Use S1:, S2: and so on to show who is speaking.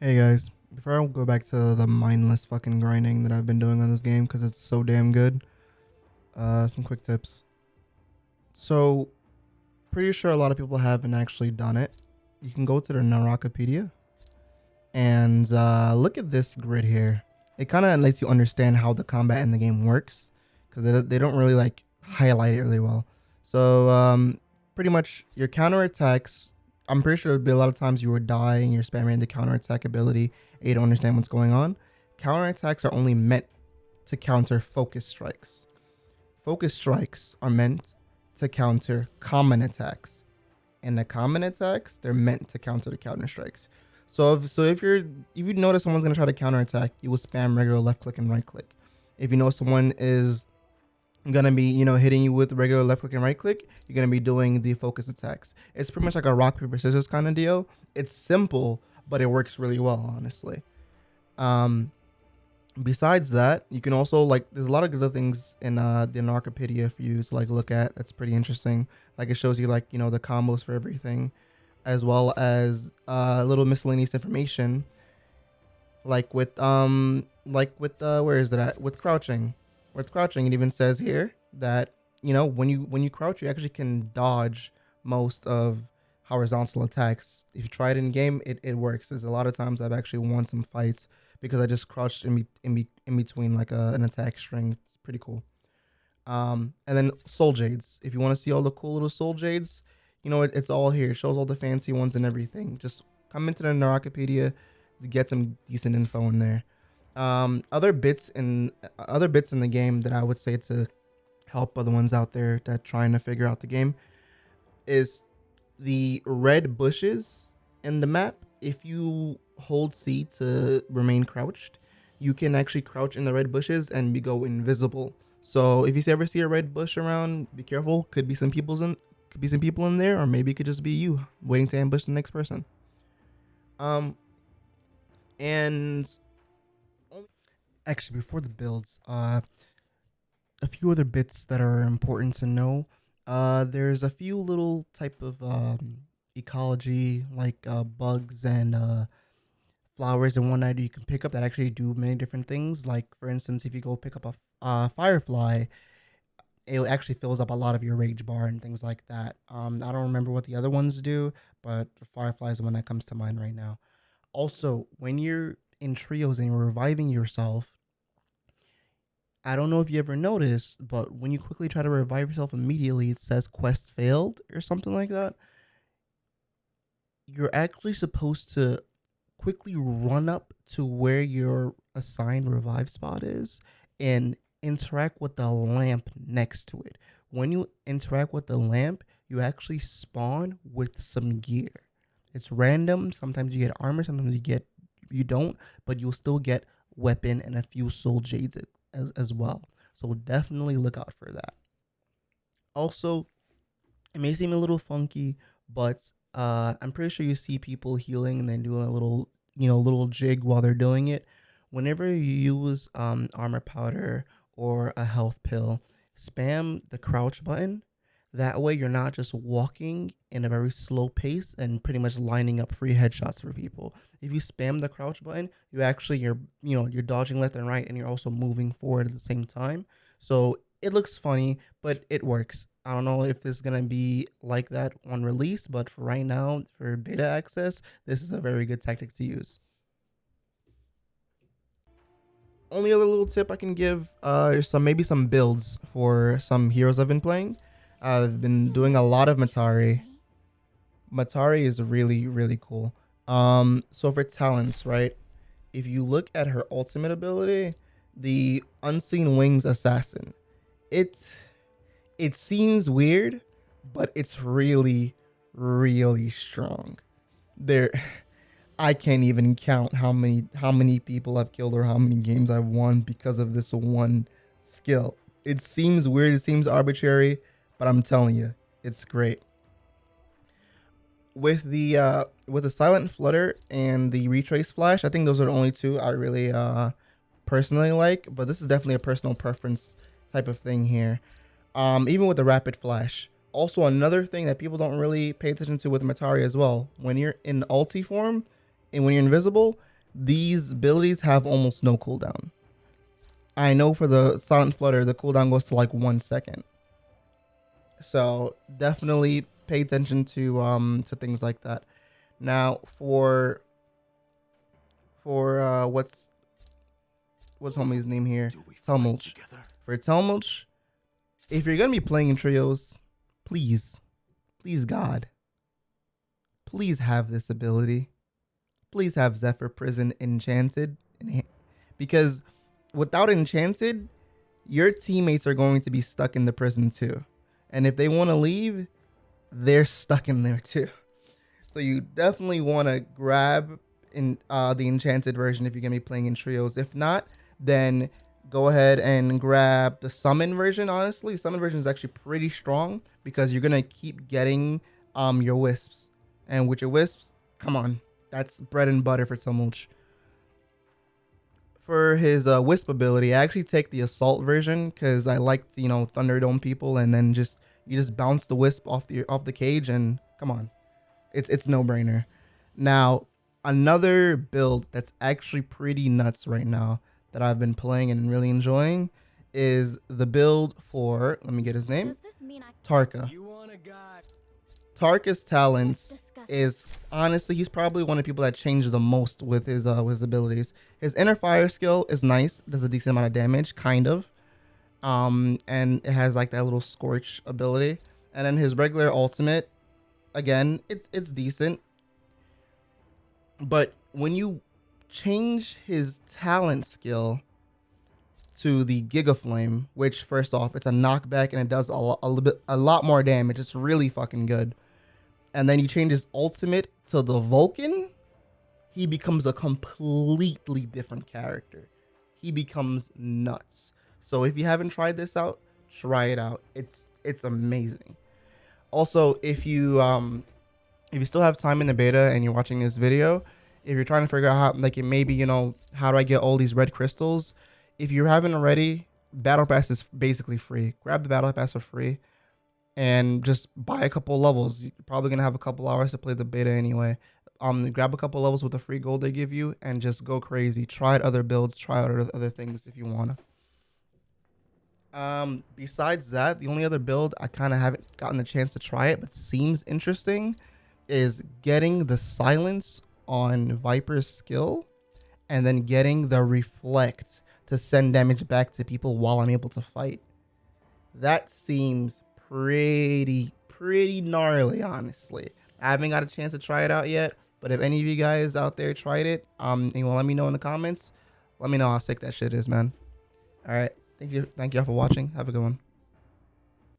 S1: Hey guys, before I go back to the mindless fucking grinding that I've been doing on this game because it's so damn good, some quick tips. So, pretty sure a lot of people haven't actually done it. You can go to the Narakapedia and look at this grid here. It kind of lets you understand how the combat in the game works because they don't really like highlight it really well. So, pretty much your counter attacks. I'm pretty sure there'll be a lot of times you would die and you're spamming the counter attack ability and you don't understand what's going on. Counter attacks are only meant to counter focus strikes. Focus strikes are meant to counter common attacks, and the common attacks they're meant to counter the counter strikes. So if you notice someone's gonna try to counter attack, you will spam regular left click and right click. If you know someone is gonna be hitting you with regular left click and right click, you're gonna be doing the focus attacks. It's pretty much like a rock paper scissors kind of deal. It's simple, but it works really well, honestly. Besides that, you can also there's a lot of good things in the Narcopedia for you to look at. That's pretty interesting. Like it shows you the combos for everything, as well as little miscellaneous information where is it at with crouching. With crouching, it even says here that when you crouch, you actually can dodge most of horizontal attacks. If you try it in game, it works. There's a lot of times I've actually won some fights because I just crouched in between an attack string. It's pretty cool. And then soul jades. If you want to see all the cool little soul jades, it's all here. It shows all the fancy ones and everything. Just come into the Narakapedia to get some decent info in there. Other bits in the game that I would say to help other ones out there that trying to figure out the game is the red bushes in the map. If you hold C to remain crouched, you can actually crouch in the red bushes and go invisible. So if you ever see a red bush around, be careful. Could be some people in there, or maybe it could just be you waiting to ambush the next person. And actually, before the builds, a few other bits that are important to know. There's a few little type of ecology bugs and flowers and whatnot you can pick up that actually do many different things. Like for instance, if you go pick up a firefly, it actually fills up a lot of your rage bar and things like that. I don't remember what the other ones do, but firefly is the one that comes to mind right now. Also, when you're in trios and you're reviving yourself, I don't know if you ever noticed, but when you quickly try to revive yourself immediately, it says quest failed or something like that. You're actually supposed to quickly run up to where your assigned revive spot is and interact with the lamp next to it. When you interact with the lamp, you actually spawn with some gear. It's random. Sometimes you get armor, sometimes you don't, but you'll still get weapon and a few soul jades as well. So definitely look out for that. Also, it may seem a little funky, but I'm pretty sure you see people healing and then doing a little jig while they're doing it. Whenever you use armor powder or a health pill, spam the crouch button. That way you're not just walking in a very slow pace and pretty much lining up free headshots for people. If you spam the crouch button, you're dodging left and right and you're also moving forward at the same time. So it looks funny, but it works. I don't know if this is going to be like that on release, but for right now, for beta access, this is a very good tactic to use. Only other little tip I can give is maybe some builds for some heroes I've been playing. I've been doing a lot of Matari. Matari is really, really cool. So for talents, right? If you look at her ultimate ability, the Unseen Wings Assassin, it seems weird, but it's really, really strong. I can't even count how many people I've killed or how many games I've won because of this one skill. It seems weird, it seems arbitrary, but I'm telling you, it's great. With the silent flutter and the retrace flash, I think those are the only two I really personally like, but this is definitely a personal preference type of thing here. Even with the rapid flash. Also, another thing that people don't really pay attention to with Matari as well, when you're in ulti form and when you're invisible, these abilities have almost no cooldown. I know for the Silent Flutter, the cooldown goes to like 1 second. So definitely pay attention to things like that. Now for what's homie's name here? Telmulch. For Telmulch, if you're gonna be playing in trios, please God, please have this ability. Please have Zephyr Prison enchanted, because without enchanted, your teammates are going to be stuck in the prison too. And if they want to leave, they're stuck in there too. So you definitely want to grab in the enchanted version if you're going to be playing in trios. If not, then go ahead and grab the summon version. Honestly, summon version is actually pretty strong because you're going to keep getting your wisps. And with your wisps, come on, that's bread and butter for Tumulch. For his wisp ability, I actually take the assault version because I like, you know, Thunderdome people, and then you just bounce the wisp off the cage, and come on, it's no brainer. Now, another build that's actually pretty nuts right now that I've been playing and really enjoying is the build for, let me get his name, Tarka. Tarka's talents is honestly, he's probably one of the people that changed the most with his abilities. His inner fire skill is nice, does a decent amount of damage, kind of. And it has like that little scorch ability. And then his regular ultimate, again, it's decent. But when you change his talent skill to the Giga Flame, which first off, it's a knockback and it does a lot more damage. It's really fucking good. And then you change his ultimate to the Vulcan, he becomes a completely different character. He becomes nuts. So if you haven't tried this out, try it out. It's amazing. Also, if you still have time in the beta and you're watching this video, if you're trying to figure out how, like, maybe, you know, how do I get all these red crystals? If you haven't already, Battle Pass is basically free. Grab the Battle Pass for free and just buy a couple levels. You're probably gonna have a couple hours to play the beta anyway. Grab a couple levels with the free gold they give you and just go crazy. Try out other builds, try out other things if you wanna. Besides that, the only other build I kind of haven't gotten a chance to try it, but seems interesting, is getting the silence on Viper's skill and then getting the reflect to send damage back to people while I'm able to fight. That seems pretty gnarly, honestly. I haven't got a chance to try it out yet, but if any of you guys out there tried it, and you want to let me know in the comments, let me know how sick that shit is, man. All right. Thank you all for watching. Have a good one.